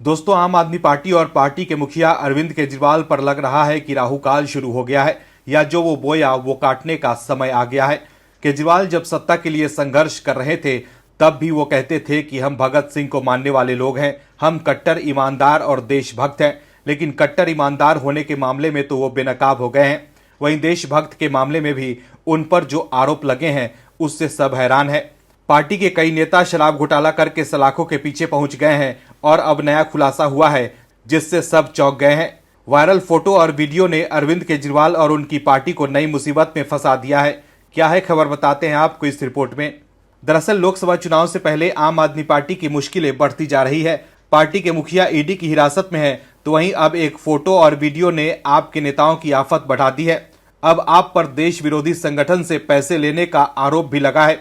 दोस्तों, आम आदमी पार्टी और पार्टी के मुखिया अरविंद केजरीवाल पर लग रहा है कि राहु काल शुरू हो गया है या जो वो बोया वो काटने का समय आ गया है। केजरीवाल जब सत्ता के लिए संघर्ष कर रहे थे तब भी वो कहते थे कि हम भगत सिंह को मानने वाले लोग हैं, हम कट्टर ईमानदार और देशभक्त हैं। लेकिन कट्टर ईमानदार होने के मामले में तो वो बेनकाब हो गए हैं, वहीं देशभक्त के मामले में भी उन पर जो आरोप लगे हैं उससे सब हैरान है। पार्टी के कई नेता शराब घोटाला करके सलाखों के पीछे पहुंच गए हैं और अब नया खुलासा हुआ है जिससे सब चौंक गए हैं। वायरल फोटो और वीडियो ने अरविंद केजरीवाल और उनकी पार्टी को नई मुसीबत में फंसा दिया है। क्या है खबर, बताते हैं आपको इस रिपोर्ट में। दरअसल लोकसभा चुनाव से पहले आम आदमी पार्टी की मुश्किलें बढ़ती जा रही है। पार्टी के मुखिया ईडी की हिरासत में है, तो वहीं अब एक फोटो और वीडियो ने आपके नेताओं की आफत बढ़ा दी है। अब आप पर देश विरोधी संगठन से पैसे लेने का आरोप भी लगा है।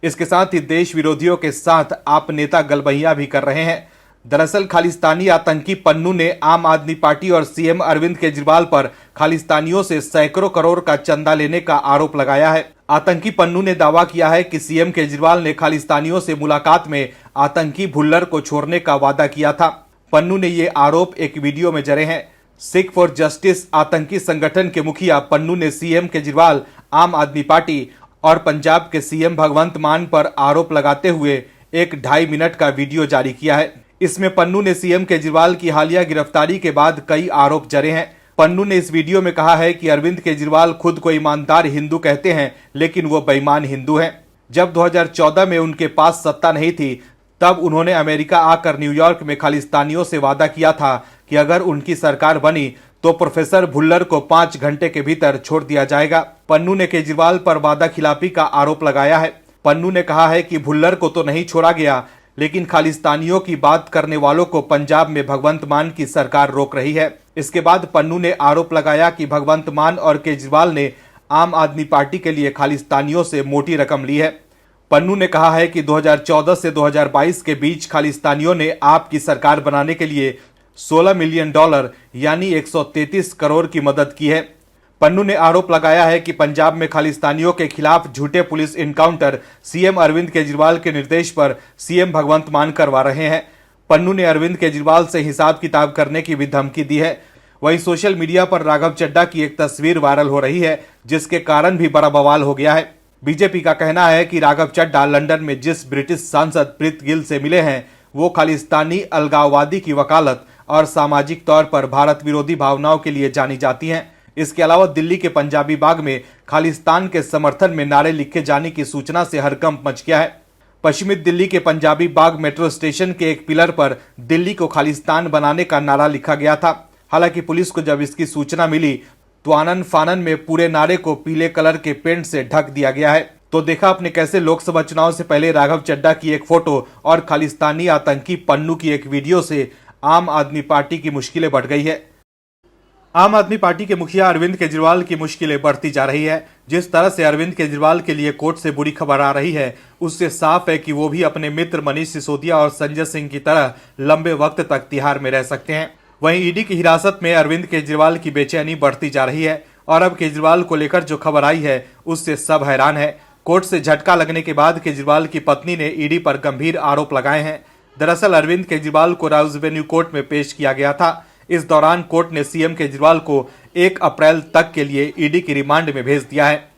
इसके साथ ही देश विरोधियों के साथ आप नेता गलबहियां भी कर रहे हैं। दरअसल खालिस्तानी आतंकी पन्नू ने आम आदमी पार्टी और सीएम अरविंद केजरीवाल पर खालिस्तानियों से सैकड़ों करोड़ का चंदा लेने का आरोप लगाया है। आतंकी पन्नू ने दावा किया है कि सीएम केजरीवाल ने खालिस्तानियों से मुलाकात में आतंकी भुल्लर को छोड़ने का वादा किया था। पन्नू ने ये आरोप एक वीडियो में जरे हैं। सिख फॉर जस्टिस आतंकी संगठन के मुखिया पन्नू ने सीएम केजरीवाल, आम आदमी पार्टी और पंजाब के सीएम भगवंत मान पर आरोप लगाते हुए एक 2.5 मिनट का वीडियो जारी किया है। इसमें पन्नू ने सीएम केजरीवाल की हालिया गिरफ्तारी के बाद कई आरोप जरे हैं। पन्नू ने इस वीडियो में कहा है कि अरविंद केजरीवाल खुद को ईमानदार हिंदू कहते हैं, लेकिन वो बेईमान हिंदू हैं। जब 2014 में उनके पास सत्ता नहीं थी तब उन्होंने अमेरिका आकर न्यूयॉर्क में खालिस्तानियों से वादा किया था कि अगर उनकी सरकार बनी तो प्रोफेसर भुल्लर को 5 घंटे के भीतर छोड़ दिया जाएगा। पन्नू ने केजरीवाल पर वादा खिलाफी का आरोप लगाया है। पन्नू ने कहा है कि भुल्लर को तो नहीं छोड़ा गया, लेकिन खालिस्तानियों की बात करने वालों को पंजाब में भगवंत मान की सरकार रोक रही है। इसके बाद पन्नू ने आरोप लगाया कि भगवंत मान और केजरीवाल ने आम आदमी पार्टी के लिए खालिस्तानियों से मोटी रकम ली है। पन्नू ने कहा है कि 2014 से 2022 के बीच खालिस्तानियों ने आपकी सरकार बनाने के लिए $16 मिलियन यानी 133 करोड़ की मदद की है। पन्नू ने आरोप लगाया है कि पंजाब में खालिस्तानियों के खिलाफ झूठे police encounter CM Arvind Kejriwal के निर्देश पर सीएम भगवंत मान करवा रहे हैं। पन्नू ने अरविंद केजरीवाल से हिसाब किताब करने की भी धमकी दी है। वहीं सोशल मीडिया पर राघव चड्ढा की एक तस्वीर वायरल हो रही है, जिसके कारण भी बड़ा बवाल हो गया है। बीजेपी का कहना है कि राघव चड्ढा लंदन में जिस ब्रिटिश सांसद प्रीत गिल से मिले हैं वो खालिस्तानी अलगाववादी की वकालत और सामाजिक तौर पर भारत विरोधी भावनाओं के लिए जानी जाती हैं। इसके अलावा दिल्ली के पंजाबी बाग में खालिस्तान के समर्थन में नारे लिखे जाने की सूचना से हड़कंप मच गया है। पश्चिमी दिल्ली के पंजाबी बाग मेट्रो स्टेशन के एक पिलर पर दिल्ली को खालिस्तान बनाने का नारा लिखा गया था। हालांकि पुलिस को जब इसकी सूचना मिली तो आनन फानन में पूरे नारे को पीले कलर के पेंट से ढक दिया गया है। तो देखा आपने कैसे लोकसभा चुनाव से पहले राघव चड्ढा की एक फोटो और खालिस्तानी आतंकी पन्नू की एक वीडियो से आम आदमी पार्टी की मुश्किलें बढ़ गई है। आम आदमी पार्टी के मुखिया अरविंद केजरीवाल की मुश्किलें बढ़ती जा रही है। जिस तरह से अरविंद केजरीवाल के लिए कोर्ट से बुरी खबर आ रही है, उससे साफ है कि वो भी अपने मित्र मनीष सिसोदिया और संजय सिंह की तरह लंबे वक्त तक तिहाड़ में रह सकते हैं। वहीं ईडी की हिरासत में अरविंद केजरीवाल की बेचैनी बढ़ती जा रही है और अब केजरीवाल को लेकर जो खबर आई है उससे सब हैरान है। कोर्ट से झटका लगने के बाद केजरीवाल की पत्नी ने ईडी पर गंभीर आरोप लगाए हैं। दरअसल अरविंद केजरीवाल को राउज एवेन्यू कोर्ट में पेश किया गया था। इस दौरान कोर्ट ने सीएम केजरीवाल को 1 अप्रैल तक के लिए ईडी की रिमांड में भेज दिया है।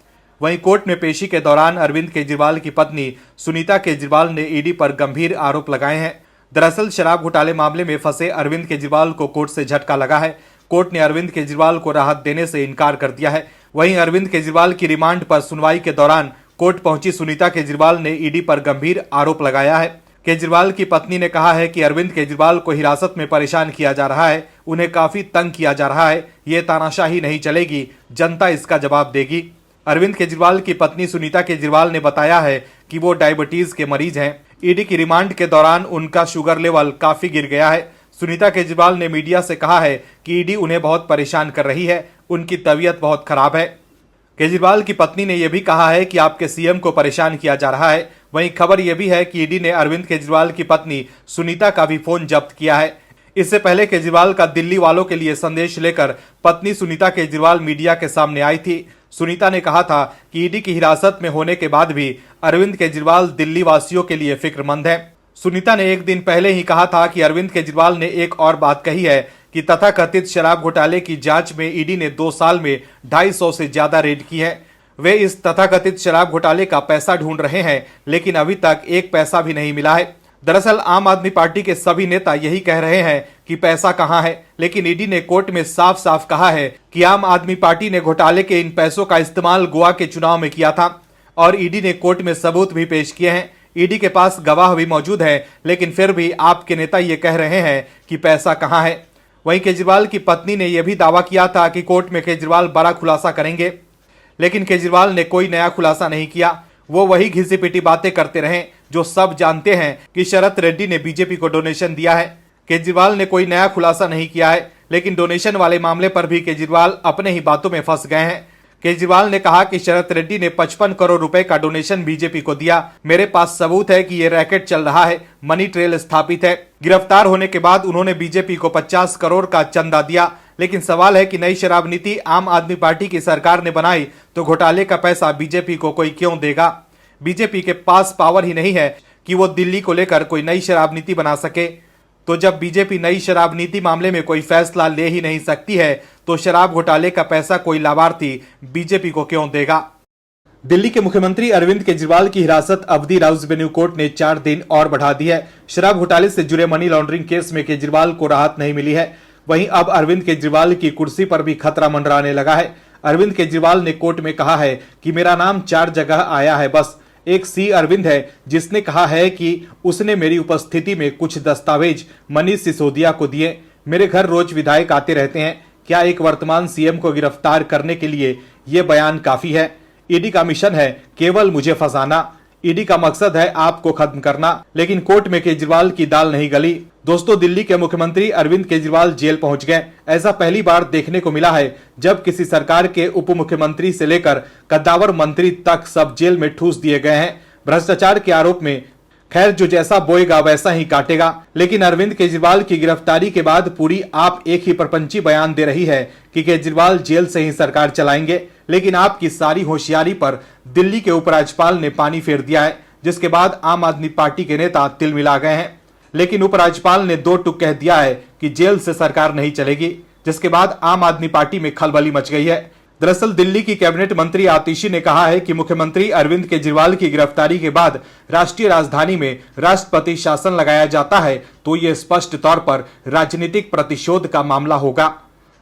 वहीं कोर्ट में पेशी के दौरान अरविंद केजरीवाल की पत्नी सुनीता केजरीवाल ने ईडी पर गंभीर आरोप लगाए हैं। दरअसल शराब घोटाले मामले में फंसे अरविंद केजरीवाल को कोर्ट से झटका लगा है। कोर्ट ने अरविंद केजरीवाल को राहत देने से इनकार कर दिया है। वहीं अरविंद केजरीवाल की रिमांड पर सुनवाई के दौरान कोर्ट पहुंची सुनीता केजरीवाल ने ईडी पर गंभीर आरोप लगाया है। केजरीवाल की पत्नी ने कहा है कि अरविंद केजरीवाल को हिरासत में परेशान किया जा रहा है, उन्हें काफी तंग किया जा रहा है। ये तानाशाही नहीं चलेगी, जनता इसका जवाब देगी। अरविंद केजरीवाल की पत्नी सुनीता केजरीवाल ने बताया है कि वो डायबिटीज के मरीज हैं। ईडी की रिमांड के दौरान उनका शुगर लेवल काफी गिर गया है। सुनीता केजरीवाल ने मीडिया से कहा है कि ईडी उन्हें बहुत परेशान कर रही है, उनकी तबीयत बहुत खराब है। केजरीवाल की पत्नी ने यह भी कहा है कि आपके सीएम को परेशान किया जा रहा है। वहीं खबर यह भी है कि ईडी ने अरविंद केजरीवाल की पत्नी सुनीता का भी फोन जब्त किया है। इससे पहले केजरीवाल का दिल्ली वालों के लिए संदेश लेकर पत्नी सुनीता केजरीवाल मीडिया के सामने आई थी। सुनीता ने कहा था कि ईडी की हिरासत में होने के बाद भी अरविंद केजरीवाल दिल्ली वासियों के लिए फिक्रमंद हैं। सुनीता ने एक दिन पहले ही कहा था कि अरविंद केजरीवाल ने एक और बात कही है कि तथाकथित शराब घोटाले की जांच में ईडी ने 2 साल में 250 से ज्यादा रेड की है। वे इस तथाकथित शराब घोटाले का पैसा ढूंढ रहे हैं, लेकिन अभी तक एक पैसा भी नहीं मिला है। दरअसल आम आदमी पार्टी के सभी नेता यही कह रहे हैं कि पैसा कहां है, लेकिन ईडी ने कोर्ट में साफ साफ कहा है कि आम आदमी पार्टी ने घोटाले के इन पैसों का इस्तेमाल गोवा के चुनाव में किया था और ईडी ने कोर्ट में सबूत भी पेश किए हैं। ईडी के पास गवाह भी मौजूद है, लेकिन फिर भी आपके नेता ये कह रहे हैं कि पैसा कहां है। वहीं केजरीवाल की पत्नी ने यह भी दावा किया था कि कोर्ट में केजरीवाल बड़ा खुलासा करेंगे, लेकिन केजरीवाल ने कोई नया खुलासा नहीं किया। वो वही घिसी पिटी बातें करते रहे जो सब जानते हैं कि शरत रेड्डी ने बीजेपी को डोनेशन दिया है। केजरीवाल ने कोई नया खुलासा नहीं किया है, लेकिन डोनेशन वाले मामले पर भी केजरीवाल अपने ही बातों में फंस गए हैं। केजरीवाल ने कहा कि शरत रेड्डी ने 55 करोड़ रुपए का डोनेशन बीजेपी को दिया। मेरे पास सबूत है कि ये रैकेट चल रहा है, मनी ट्रेल स्थापित है। गिरफ्तार होने के बाद उन्होंने बीजेपी को 50 करोड़ का चंदा दिया, लेकिन सवाल है कि नई शराब नीति आम आदमी पार्टी की सरकार ने बनाई तो घोटाले का पैसा बीजेपी को कोई क्यों देगा। बीजेपी के पास पावर ही नहीं है कि वो दिल्ली को लेकर कोई नई शराब नीति बना सके। तो जब बीजेपी नई शराब नीति मामले में कोई फैसला ले ही नहीं सकती है, तो शराब घोटाले का पैसा कोई लाभार्थी बीजेपी को क्यों देगा। दिल्ली के मुख्यमंत्री अरविंद केजरीवाल की हिरासत अवधि राउस वेन्यू कोर्ट ने 4 दिन और बढ़ा दी है। शराब घोटाले से जुड़े मनी लॉन्ड्रिंग केस में केजरीवाल को राहत नहीं मिली है। वहीं अब अरविंद केजरीवाल की कुर्सी पर भी खतरा मंडराने लगा है। अरविंद केजरीवाल ने कोर्ट में कहा है कि मेरा नाम 4 जगह आया है, बस एक सी अरविंद है जिसने कहा है कि उसने मेरी उपस्थिति में कुछ दस्तावेज मनीष सिसोदिया को दिए। मेरे घर रोज विधायक आते रहते हैं। क्या एक वर्तमान सीएम को गिरफ्तार करने के लिए यह बयान काफी है? ईडी का मिशन है केवल मुझे फंसाना। ईडी का मकसद है आपको खत्म करना, लेकिन कोर्ट में केजरीवाल की दाल नहीं गली। दोस्तों, दिल्ली के मुख्यमंत्री अरविंद केजरीवाल जेल पहुंच गए। ऐसा पहली बार देखने को मिला है जब किसी सरकार के उप मुख्यमंत्री से लेकर कद्दावर मंत्री तक सब जेल में ठूस दिए गए हैं भ्रष्टाचार के आरोप में। खैर, जो जैसा बोएगा वैसा ही काटेगा। लेकिन अरविंद केजरीवाल की गिरफ्तारी के बाद पूरी आप एक ही परपंची बयान दे रही है कि केजरीवाल जेल से ही सरकार चलाएंगे, लेकिन आपकी सारी होशियारी पर दिल्ली के उपराज्यपाल ने पानी फेर दिया है, जिसके बाद आम आदमी पार्टी के नेता तिलमिला गए हैं। लेकिन उपराज्यपाल ने 2 टूक कह दिया है कि जेल से सरकार नहीं चलेगी, जिसके बाद आम आदमी पार्टी में खलबली मच गई है। दरअसल दिल्ली की कैबिनेट मंत्री आतिशी ने कहा है कि मुख्यमंत्री अरविंद केजरीवाल की गिरफ्तारी के बाद राष्ट्रीय राजधानी में राष्ट्रपति शासन लगाया जाता है तो ये स्पष्ट तौर पर राजनीतिक प्रतिशोध का मामला होगा।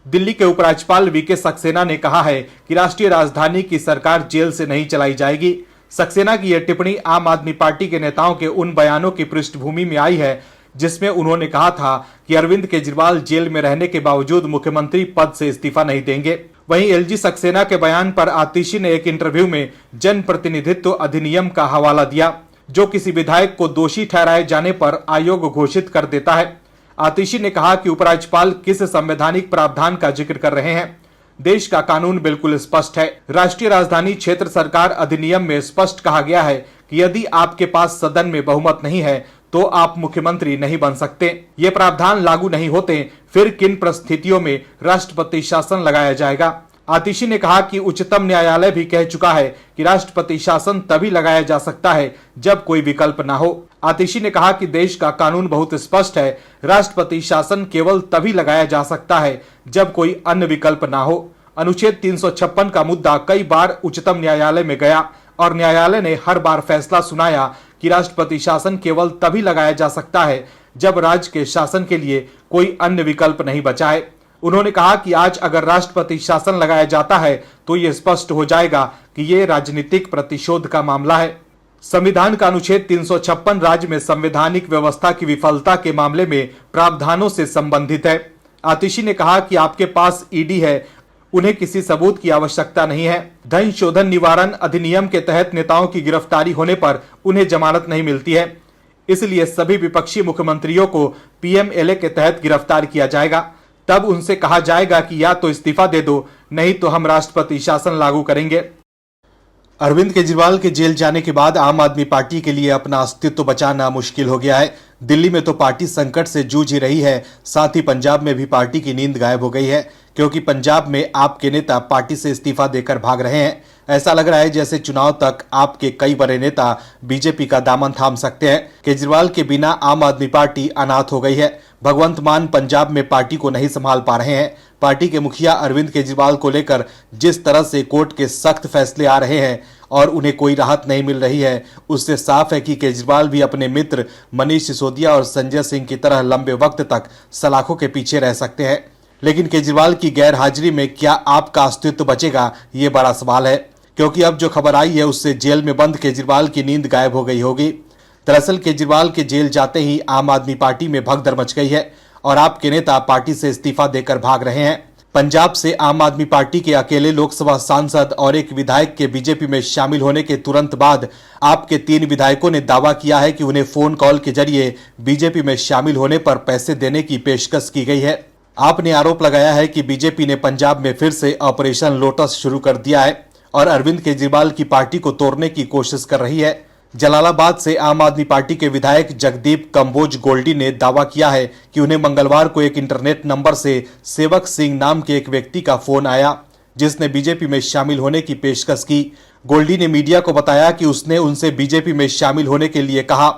दिल्ली के उपराज्यपाल वीके सक्सेना ने कहा है कि राष्ट्रीय राजधानी की सरकार जेल से नहीं चलाई जाएगी। सक्सेना की यह टिप्पणी आम आदमी पार्टी के नेताओं के उन बयानों की पृष्ठभूमि में आई है जिसमें उन्होंने कहा था कि अरविंद केजरीवाल जेल में रहने के बावजूद मुख्यमंत्री पद से इस्तीफा नहीं देंगे। वहीं एलजी सक्सेना के बयान पर आतिशी ने एक इंटरव्यू में जन प्रतिनिधित्व अधिनियम का हवाला दिया, जो किसी विधायक को दोषी ठहराए जाने पर आयोग घोषित कर देता है। आतिशी ने कहा कि उपराज्यपाल किस संवैधानिक प्रावधान का जिक्र कर रहे हैं। देश का कानून बिल्कुल स्पष्ट है। राष्ट्रीय राजधानी क्षेत्र सरकार अधिनियम में स्पष्ट कहा गया है कि यदि आपके पास सदन में बहुमत नहीं है तो आप मुख्यमंत्री नहीं बन सकते। ये प्रावधान लागू नहीं होते, फिर किन परिस्थितियों में राष्ट्रपति शासन लगाया जाएगा। आतिशी ने कहा कि उच्चतम न्यायालय भी कह चुका है कि राष्ट्रपति शासन तभी लगाया जा सकता है जब कोई विकल्प ना हो। आतिशी ने कहा कि देश का कानून बहुत स्पष्ट है, राष्ट्रपति शासन केवल तभी लगाया जा सकता है जब कोई अन्य विकल्प ना हो। अनुच्छेद 356 का मुद्दा कई बार उच्चतम न्यायालय में गया और न्यायालय ने हर बार फैसला सुनाया कि राष्ट्रपति शासन केवल तभी लगाया जा सकता है जब राज्य के शासन के लिए कोई अन्य विकल्प नहीं बचा है। उन्होंने कहा कि आज अगर राष्ट्रपति शासन लगाया जाता है तो यह स्पष्ट हो जाएगा कि यह राजनीतिक प्रतिशोध का मामला है। संविधान का अनुच्छेद 356 राज्य में संवैधानिक व्यवस्था की विफलता के मामले में प्रावधानों से संबंधित है। आतिशी ने कहा कि आपके पास ईडी है, उन्हें किसी सबूत की आवश्यकता नहीं है। धन शोधन निवारण अधिनियम के तहत नेताओं की गिरफ्तारी होने पर उन्हें जमानत नहीं मिलती है, इसलिए सभी विपक्षी मुख्यमंत्रियों को पीएमएलए के तहत गिरफ्तार किया जाएगा। तब उनसे कहा जाएगा कि या तो इस्तीफा दे दो, नहीं तो हम राष्ट्रपति शासन लागू करेंगे। अरविंद केजरीवाल के जेल जाने के बाद आम आदमी पार्टी के लिए अपना अस्तित्व बचाना मुश्किल हो गया है। दिल्ली में तो पार्टी संकट से जूझ ही रही है, साथ ही पंजाब में भी पार्टी की नींद गायब हो गई है। क्योंकि पंजाब में आपके नेता पार्टी से इस्तीफा देकर भाग रहे हैं। ऐसा लग रहा है जैसे चुनाव तक आपके कई बड़े नेता बीजेपी का दामन थाम सकते हैं। केजरीवाल के बिना आम आदमी पार्टी अनाथ हो गई है। भगवंत मान पंजाब में पार्टी को नहीं संभाल पा रहे हैं। पार्टी के मुखिया अरविंद केजरीवाल को लेकर जिस तरह से कोर्ट के सख्त फैसले आ रहे हैं और उन्हें कोई राहत नहीं मिल रही है, उससे साफ है कि केजरीवाल भी अपने मित्र मनीष सिसोदिया और संजय सिंह की तरह लंबे वक्त तक सलाखों के पीछे रह सकते हैं। लेकिन केजरीवाल की गैर हाजिरी में क्या आपका अस्तित्व बचेगा, ये बड़ा सवाल है, क्योंकि अब जो खबर आई है उससे जेल में बंद केजरीवाल की नींद गायब हो गई होगी। दरअसल केजरीवाल के जेल जाते ही आम आदमी पार्टी में भगदड़ मच गई है और आपके नेता पार्टी से इस्तीफा देकर भाग रहे हैं। पंजाब से आम आदमी पार्टी के अकेले लोकसभा सांसद और एक विधायक के बीजेपी में शामिल होने के तुरंत बाद आपके 3 विधायकों ने दावा किया है कि उन्हें फोन कॉल के जरिए बीजेपी में शामिल होने पर पैसे देने की पेशकश की गई है। आपने आरोप लगाया है कि बीजेपी ने पंजाब में फिर से ऑपरेशन लोटस शुरू कर दिया है और अरविंद केजरीवाल की पार्टी को तोड़ने की कोशिश कर रही है। जलालाबाद से आम आदमी पार्टी के विधायक जगदीप कंबोज गोल्डी ने दावा किया है कि उन्हें मंगलवार को एक इंटरनेट नंबर से सेवक सिंह नाम के एक व्यक्ति का फोन आया, जिसने बीजेपी में शामिल होने की पेशकश की। गोल्डी ने मीडिया को बताया कि उसने उनसे बीजेपी में शामिल होने के लिए कहा।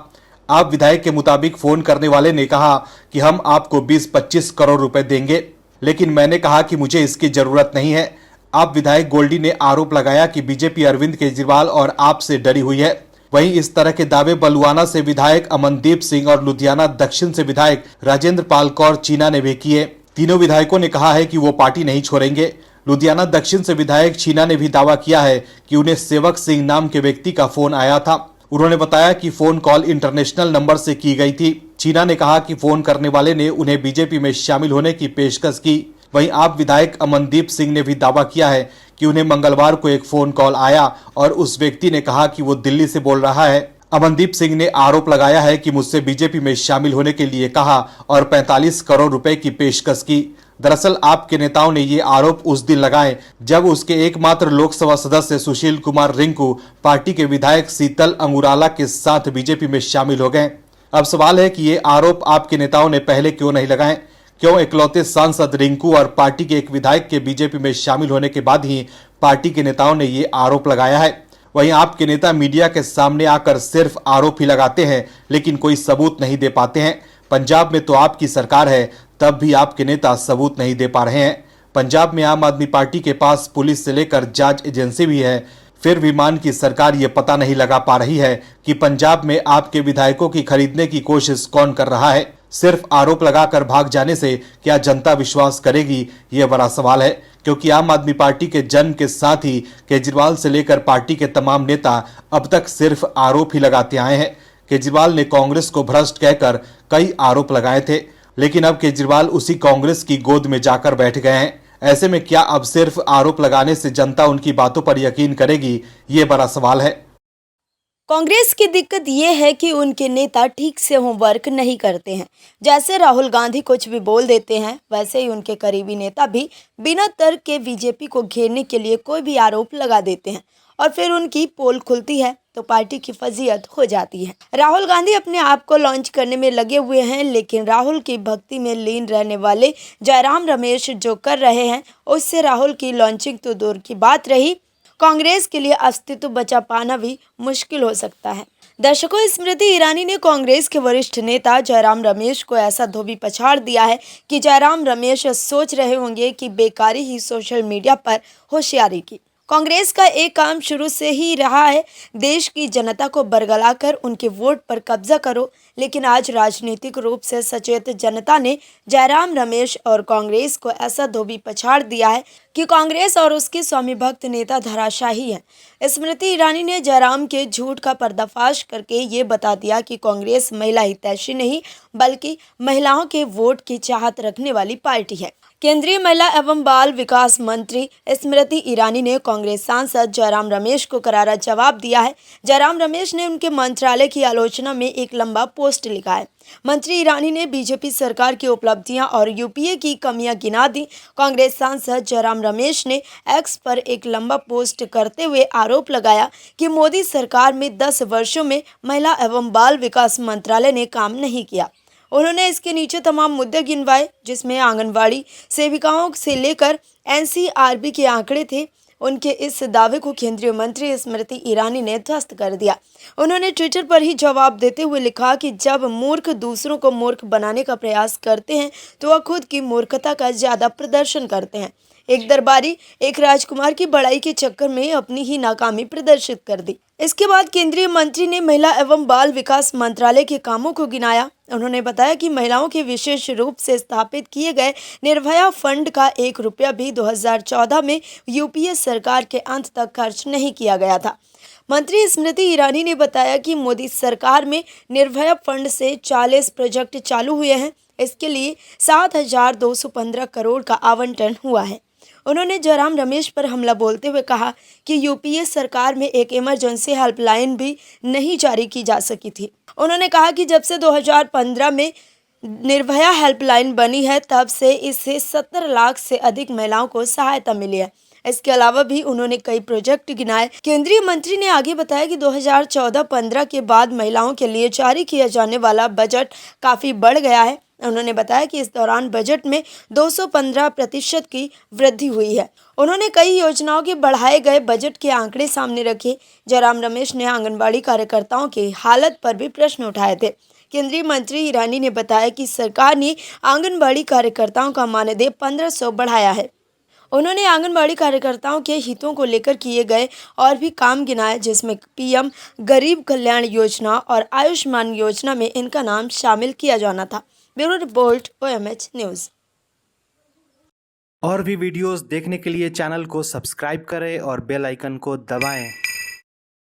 आप विधायक के मुताबिक फोन करने वाले ने कहा कि हम आपको 20-25 करोड़ रुपए देंगे, लेकिन मैंने कहा कि मुझे इसकी जरूरत नहीं है। आप विधायक गोल्डी ने आरोप लगाया कि बीजेपी अरविंद केजरीवाल और आप से डरी हुई है। वहीं इस तरह के दावे बलुआना से विधायक अमनदीप सिंह और लुधियाना दक्षिण से विधायक राजेंद्र पाल कौर चीना ने भी किए। तीनों विधायकों ने कहा है कि वो पार्टी नहीं छोड़ेंगे। लुधियाना दक्षिण से विधायक चीना ने भी दावा किया है कि उन्हें सेवक सिंह नाम के व्यक्ति का फोन आया था। उन्होंने बताया कि फोन कॉल इंटरनेशनल नंबर से की गई थी। चीना ने कहा कि फोन करने वाले ने उन्हें बीजेपी में शामिल होने की पेशकश की। वहीं आप विधायक अमनदीप सिंह ने भी दावा किया है कि उन्हें मंगलवार को एक फोन कॉल आया और उस व्यक्ति ने कहा कि वो दिल्ली से बोल रहा है। अमनदीप सिंह ने आरोप लगाया है कि मुझसे बीजेपी में शामिल होने के लिए कहा और 45 करोड़ रुपए की पेशकश की। दरअसल आपके नेताओं ने ये आरोप उस दिन लगाए जब उसके एकमात्र लोकसभा सदस्य सुशील कुमार रिंकू पार्टी के विधायक शीतल अंगुराला के साथ बीजेपी में शामिल हो गए। अब सवाल है कि ये आरोप आपके नेताओं ने पहले क्यों नहीं लगाए? क्यों इकलौते सांसद रिंकू और पार्टी के एक विधायक के बीजेपी में शामिल होने के बाद ही पार्टी के नेताओं ने ये आरोप लगाया है? वहीं आपके नेता मीडिया के सामने आकर सिर्फ आरोप ही लगाते हैं, लेकिन कोई सबूत नहीं दे पाते हैं। पंजाब में तो आपकी सरकार है, तब भी आपके नेता सबूत नहीं दे पा रहे हैं। पंजाब में आम आदमी पार्टी के पास पुलिस से लेकर जांच एजेंसी भी है, फिर भी मान की सरकार ये पता नहीं लगा पा रही है कि पंजाब में आपके विधायकों की खरीदने की कोशिश कौन कर रहा है। सिर्फ आरोप लगाकर भाग जाने से क्या जनता विश्वास करेगी, ये बड़ा सवाल है, क्योंकि आम आदमी पार्टी के जन्म के साथ ही केजरीवाल से लेकर पार्टी के तमाम नेता अब तक सिर्फ आरोप ही लगाते आए हैं। केजरीवाल ने कांग्रेस को भ्रष्ट कहकर कई आरोप लगाए थे, लेकिन अब केजरीवाल उसी कांग्रेस की गोद में जाकर बैठ गए हैं। ऐसे में क्या अब सिर्फ आरोप लगाने से जनता उनकी बातों पर यकीन करेगी, ये बड़ा सवाल है। कांग्रेस की दिक्कत ये है कि उनके नेता ठीक से होमवर्क नहीं करते हैं। जैसे राहुल गांधी कुछ भी बोल देते हैं, वैसे ही उनके करीबी नेता भी बिना तर्क के बीजेपी को घेरने के लिए कोई भी आरोप लगा देते हैं और फिर उनकी पोल खुलती है तो पार्टी की फजीहत हो जाती है। राहुल गांधी अपने आप को लॉन्च करने में लगे हुए हैं, लेकिन राहुल की भक्ति में लीन रहने वाले जयराम रमेश जो कर रहे हैं, उससे राहुल की लॉन्चिंग तो दूर की बात रही, कांग्रेस के लिए अस्तित्व बचा पाना भी मुश्किल हो सकता है। दर्शकों, स्मृति ईरानी ने कांग्रेस के वरिष्ठ नेता जयराम रमेश को ऐसा धोबी पछाड़ दिया है कि जयराम रमेश सोच रहे होंगे कि बेकारी ही सोशल मीडिया पर होशियारी की। कांग्रेस का एक काम शुरू से ही रहा है, देश की जनता को बरगलाकर उनके वोट पर कब्जा करो, लेकिन आज राजनीतिक रूप से सचेत जनता ने जयराम रमेश और कांग्रेस को ऐसा धोबी पछाड़ दिया है कि कांग्रेस और उसके स्वामी भक्त नेता धराशाही हैं। स्मृति ईरानी ने जयराम के झूठ का पर्दाफाश करके ये बता दिया कि कांग्रेस महिला हितैषी नहीं बल्कि महिलाओं के वोट की चाहत रखने वाली पार्टी है। केंद्रीय महिला एवं बाल विकास मंत्री स्मृति ईरानी ने कांग्रेस सांसद जयराम रमेश को करारा जवाब दिया है। जयराम रमेश ने उनके मंत्रालय की आलोचना में एक लंबा पोस्ट लिखा है। मंत्री ईरानी ने बीजेपी सरकार की उपलब्धियां और यूपीए की कमियां गिना दी। कांग्रेस सांसद जयराम रमेश ने एक्स पर एक लंबा पोस्ट करते हुए आरोप लगाया कि मोदी सरकार में 10 वर्षों में महिला एवं बाल विकास मंत्रालय ने काम नहीं किया। उन्होंने इसके नीचे तमाम मुद्दे गिनवाए, जिसमें आंगनवाड़ी सेविकाओं से लेकर एनसीआरबी के आंकड़े थे। उनके इस दावे को केंद्रीय मंत्री स्मृति ईरानी ने ध्वस्त कर दिया। उन्होंने ट्विटर पर ही जवाब देते हुए लिखा कि जब मूर्ख दूसरों को मूर्ख बनाने का प्रयास करते हैं तो वह खुद की मूर्खता का ज्यादा प्रदर्शन करते हैं। एक दरबारी एक राजकुमार की बड़ाई के चक्कर में अपनी ही नाकामी प्रदर्शित कर दी। इसके बाद केंद्रीय मंत्री ने महिला एवं बाल विकास मंत्रालय के कामों को गिनाया। उन्होंने बताया कि महिलाओं के विशेष रूप से स्थापित किए गए निर्भया फंड का 1 रुपया भी 2014 में यूपीए सरकार के अंत तक खर्च नहीं किया गया था। मंत्री स्मृति ईरानी ने बताया कि मोदी सरकार में निर्भया फंड से 40 प्रोजेक्ट चालू हुए हैं। इसके लिए 7,215 करोड़ का आवंटन हुआ है। उन्होंने जयराम रमेश पर हमला बोलते हुए कहा कि यूपीए सरकार में एक इमरजेंसी हेल्पलाइन भी नहीं जारी की जा सकी थी। उन्होंने कहा कि जब से 2015 में निर्भया हेल्पलाइन बनी है तब से इससे 70 लाख से अधिक महिलाओं को सहायता मिली है। इसके अलावा भी उन्होंने कई प्रोजेक्ट गिनाए। केंद्रीय मंत्री ने आगे बताया कि 2014-15 के बाद महिलाओं के लिए जारी किया जाने वाला बजट काफी बढ़ गया है। उन्होंने बताया कि इस दौरान बजट में 215% की वृद्धि हुई है। उन्होंने कई योजनाओं के बढ़ाए गए बजट के आंकड़े सामने रखे। जयराम रमेश ने आंगनबाड़ी कार्यकर्ताओं की हालत पर भी प्रश्न उठाए थे। केंद्रीय मंत्री ईरानी ने बताया कि सरकार ने आंगनबाड़ी कार्यकर्ताओं का मानदेय 1500 बढ़ाया है। उन्होंने आंगनबाड़ी कार्यकर्ताओं के हितों को लेकर किए गए और भी काम गिनाए, जिसमें पीएम गरीब कल्याण योजना और आयुष्मान योजना में इनका नाम शामिल किया जाना था। Bureau report OMH news. और भी वीडियोस देखने के लिए चैनल को सब्सक्राइब करें और बेल आइकन को दबाएं।